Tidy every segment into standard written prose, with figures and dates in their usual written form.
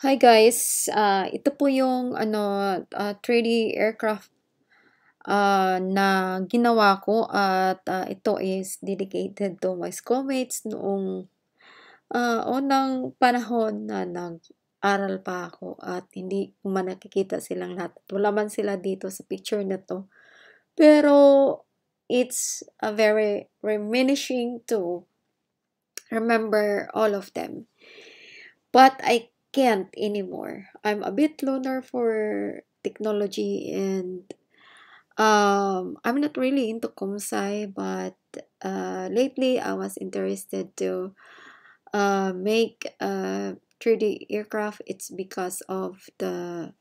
Hi guys, ito po yung 3D aircraft na ginawa ko at ito is dedicated to my schoolmates noong unang panahon na nag-aral pa ako at hindi ko man nakikita silang lahat. Wala man sila dito sa picture na to. Pero it's a very reminiscing to remember all of them. But I can't anymore. I'm a bit loner for technology and I'm not really into comsci, but lately I was interested to make a 3D aircraft. It's because of the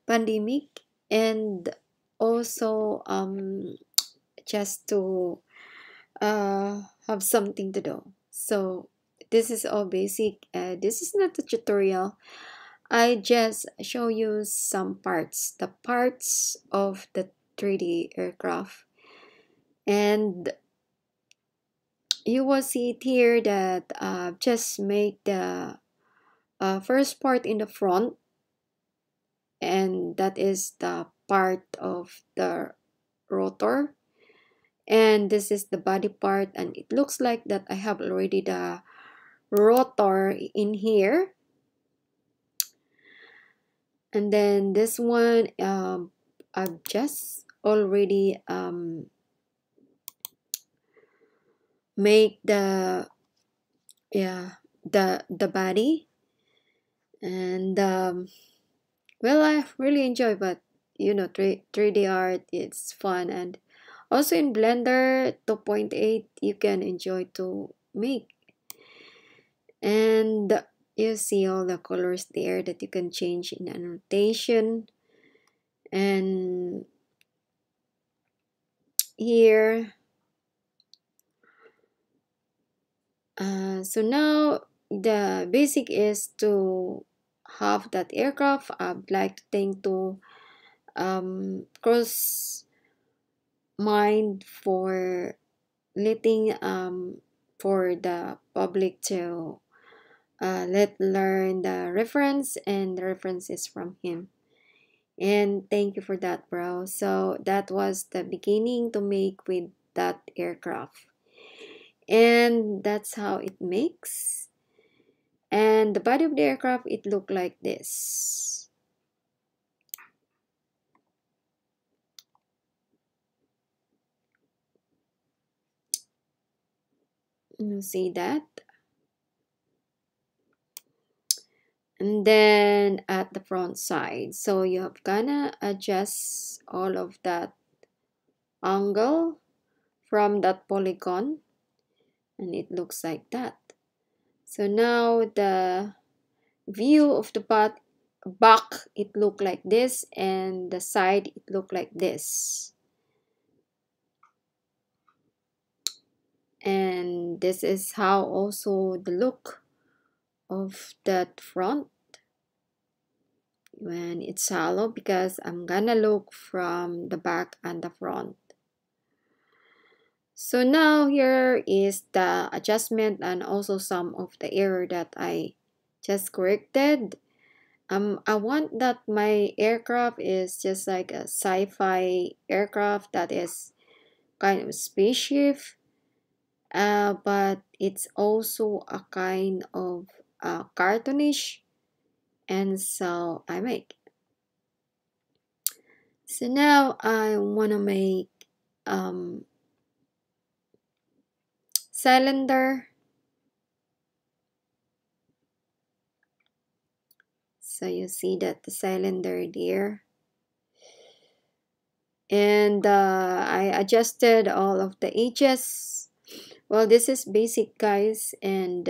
pandemic and also just to have something to do. So this is all basic. This is not a tutorial. I just show you some parts, the parts of the 3D aircraft. And you will see it here that just make the first part in the front, and that is the part of the rotor. And this is the body part, and it looks like that I have already the rotor in here. And then this one, I've just already make the the body. And well, I really enjoy, but 3D art, it's fun. And also in Blender 2.8 you can enjoy to make. And you see all the colors there that you can change in annotation. And here, so now the basic is to have that aircraft. I'd like to thank to Crossmind for letting for the public to let learn the reference, and the reference is from him. And thank you for that, bro. So that was the beginning to make with that aircraft. And that's how it makes. And the body of the aircraft, it looked like this. You see that? And then at the front side, so you have gonna adjust all of that angle from that polygon, and it looks like that. So now the view of the back, it look like this, and the side, it look like this. And this is how also the look of that front when it's hollow, because I'm gonna look from the back and the front. So now here is the adjustment and also some of the error that I just corrected. I want that my aircraft is just like a sci-fi aircraft that is kind of spaceship, but it's also a kind of cartoonish, and so I make. So now I want to make cylinder. So you see that the cylinder there. And I adjusted all of the edges. Well, this is basic, guys, and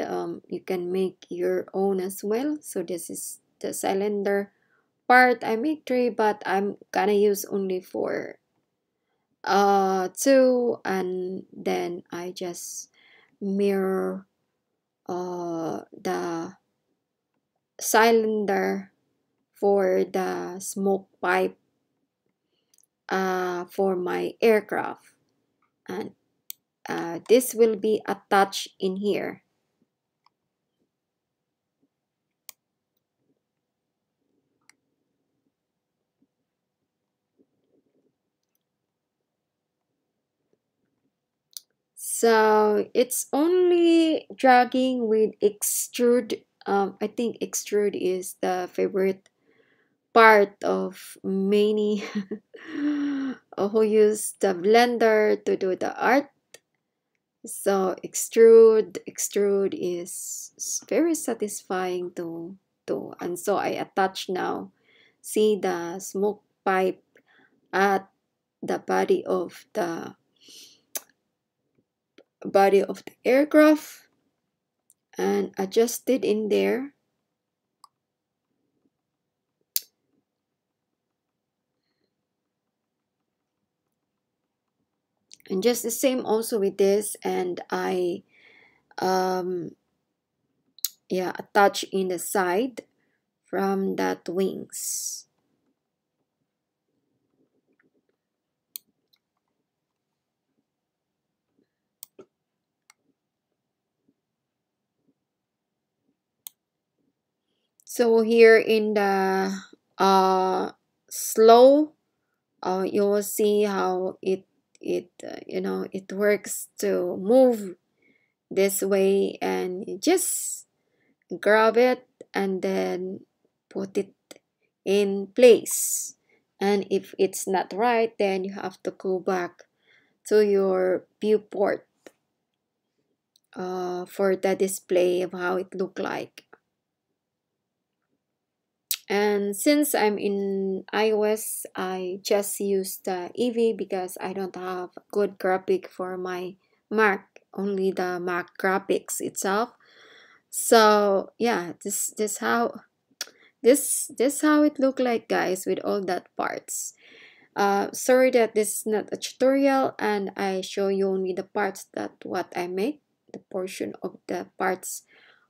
you can make your own as well. So this is the cylinder part. I make 3, but I'm gonna use only for 2, and then I just mirror the cylinder for the smoke pipe for my aircraft, and this will be attached in here. So it's only dragging with Extrude. I think Extrude is the favorite part of many who use the blender to do the art. So extrude is very satisfying to do. And so I attach now. See the smoke pipe at the body of the aircraft and adjust it in there. And just the same also with this, and I attach in the side from that wings. So here in the slow, you will see how it works to move this way, and you just grab it and then put it in place. And if it's not right, then you have to go back to your viewport for the display of how it look like. And since I'm in iOS, I just use the EV because I don't have good graphic for my Mac, only the Mac graphics itself. So yeah, this how it look like, guys, with all that parts. Sorry that this is not a tutorial and I show you only the parts that what I make, the portion of the parts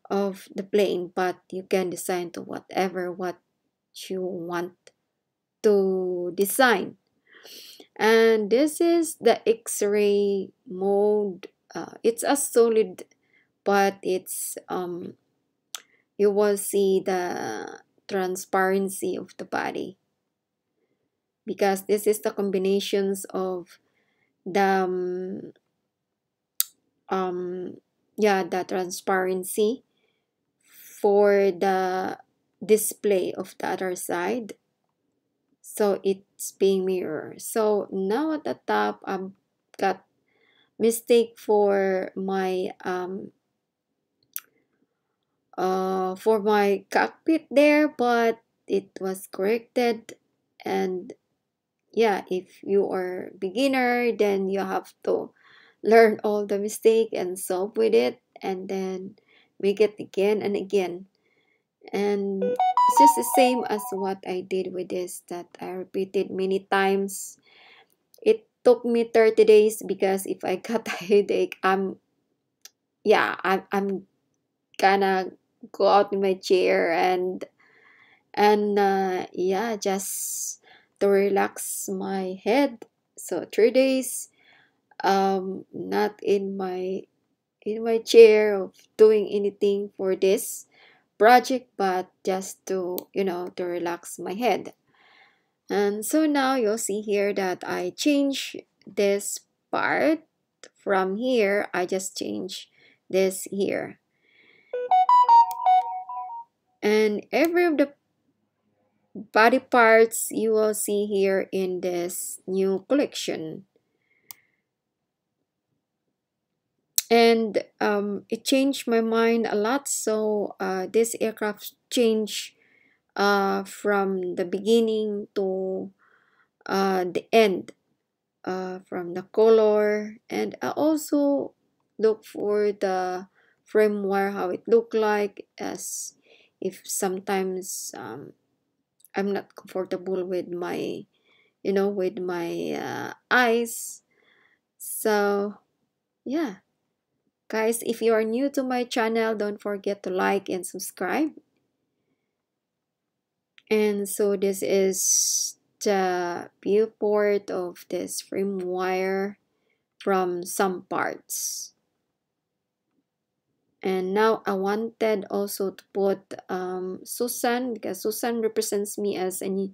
of the plane, but you can design to whatever what you want to design. And this is the X-ray mode. It's a solid, but it's you will see the transparency of the body, because this is the combinations of the the transparency for the display of the other side, so it's being mirrored. So now at the top I've got mistake for my cockpit there, but it was corrected. And yeah, if you are beginner, then you have to learn all the mistake and solve with it, and then make it again and again. And it's just the same as what I did with this, that I repeated many times. It took me 30 days because if I got a headache, I'm gonna go out in my chair and just to relax my head. So 3 days not in my chair of doing anything for this project, but just to to relax my head. And so now you'll see here that I change this part from here. I just change this here, and every of the body parts you will see here in this new collection. And it changed my mind a lot. So this aircraft changed from the beginning to the end, from the color. And I also look for the firmware, how it look like, as if sometimes I'm not comfortable with my eyes. So yeah, guys, if you are new to my channel, don't forget to like and subscribe. And so this is the viewport of this firmware from some parts. And now I wanted also to put Susan, because Susan represents me as a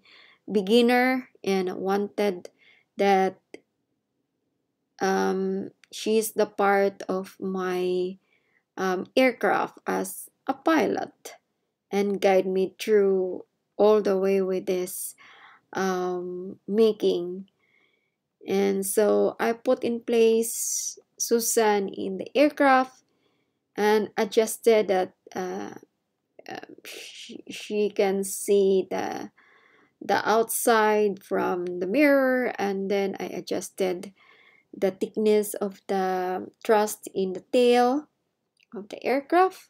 beginner, and I wanted that she's the part of my aircraft as a pilot and guide me through all the way with this making. And so I put in place Susan in the aircraft and adjusted that she can see the outside from the mirror, and then I adjusted the thickness of the thrust in the tail of the aircraft.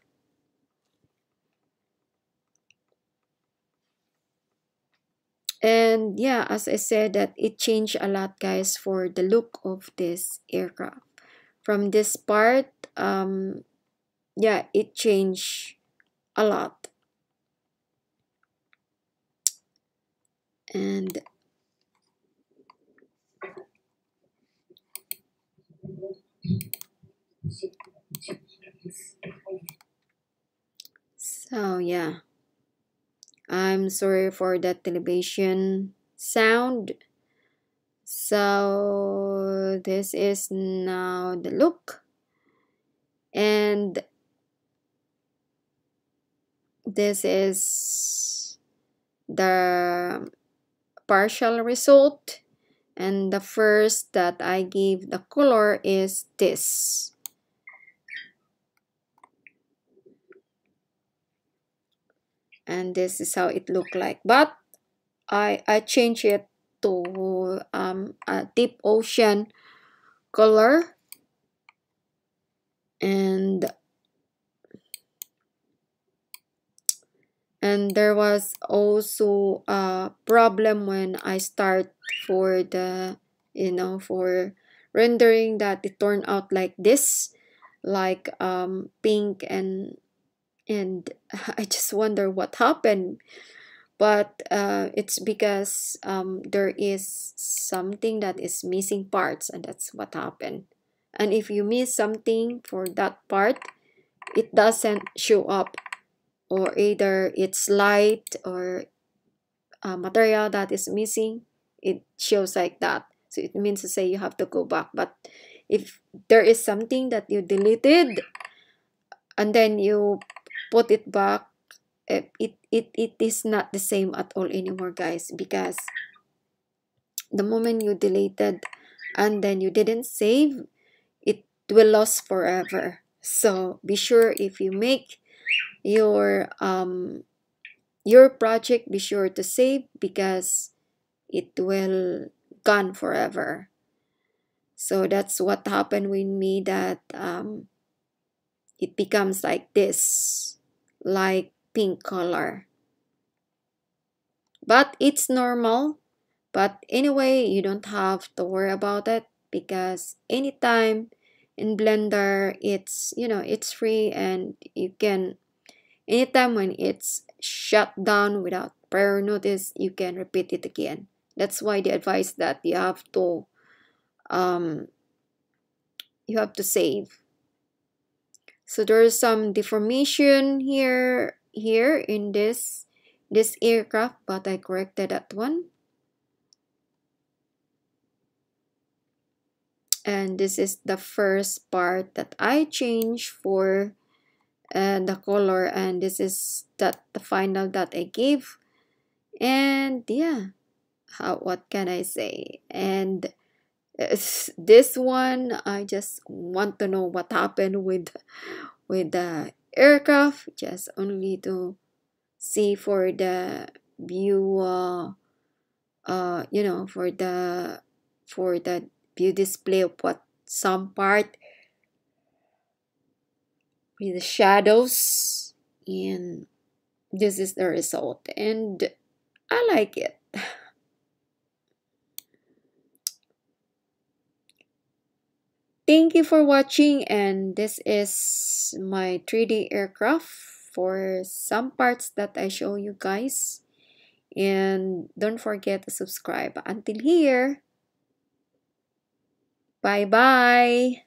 And yeah, as I said, that it changed a lot, guys, for the look of this aircraft. From this part, yeah, it changed a lot. And so yeah, I'm sorry for that television sound. So this is now the look, and this is the partial result. And the first that I gave the color is this. And this is how it looked like. But I changed it to a deep ocean color. And there was also a problem when I start for the, for rendering, that it turned out like this, like pink, and I just wonder what happened. But it's because there is something that is missing parts, and that's what happened. And if you miss something for that part, it doesn't show up, or either it's light or material that is missing, it shows like that. So it means to say you have to go back. But if there is something that you deleted and then you put it back, it is not the same at all anymore, guys, because the moment you deleted and then you didn't save, it will lose forever. So be sure, if you make your project, be sure to save, because it will gone forever. So that's what happened with me, that it becomes like this, like pink color. But it's normal. But anyway, you don't have to worry about it, because anytime in Blender, it's, it's free, and you can, anytime when it's shut down without prior notice, you can repeat it again. That's why the advice that you have to save. So there's some deformation here in this aircraft, but I corrected that one. And this is the first part that I changed for the color, and this is the final that I gave. And yeah, what can I say? And this one, I just want to know what happened with the aircraft, just only to see for the view, for the view display of what some part with the shadows. And this is the result, and I like it. Thank you for watching, and this is my 3D aircraft for some parts that I show you guys. And don't forget to subscribe. Until here, bye bye.